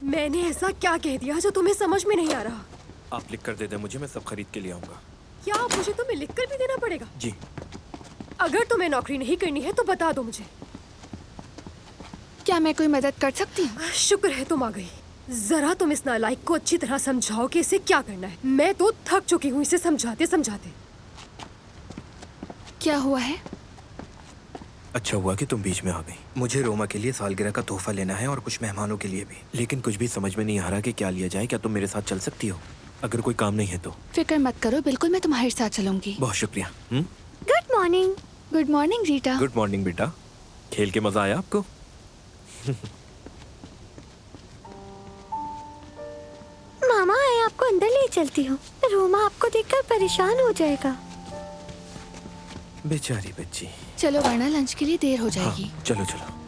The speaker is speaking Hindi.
मैंने ऐसा क्या कह दिया जो तुम्हें समझ में नहीं आ रहा? आप लिख कर दे दें मुझे, मैं सब खरीद के ले आऊंगा। क्या मुझे तुम्हें लिख कर भी देना पड़ेगा? जी। अगर तुम्हें नौकरी नहीं करनी है तो बता दो मुझे। क्या मैं कोई मदद कर सकती हूँ? शुक्र है तुम आ गई। जरा तुम इस नालायक को अच्छी तरह समझाओ कि इसे क्या करना है। मैं तो थक चुकी हूँ इसे समझाते समझाते। क्या हुआ है? अच्छा हुआ कि तुम बीच में आ गई। मुझे रोमा के लिए सालगिरह का तोहफा लेना है और कुछ मेहमानों के लिए भी, लेकिन कुछ भी समझ में नहीं आ रहा कि क्या लिया जाए। क्या तुम मेरे साथ चल सकती हो अगर कोई काम नहीं है तो? फिक्र मत करो, बिल्कुल मैं तुम्हारे साथ चलूंगी। बहुत शुक्रिया। Good morning. Good morning Rita. Good morning बेटा। खेल के मजा आया आपको? मामा आए, आपको अंदर ले चलती हूँ। रोमा आपको देखकर परेशान हो जाएगा। बेचारी बच्ची। चलो वरना लंच के लिए देर हो जाएगी। हाँ, चलो चलो।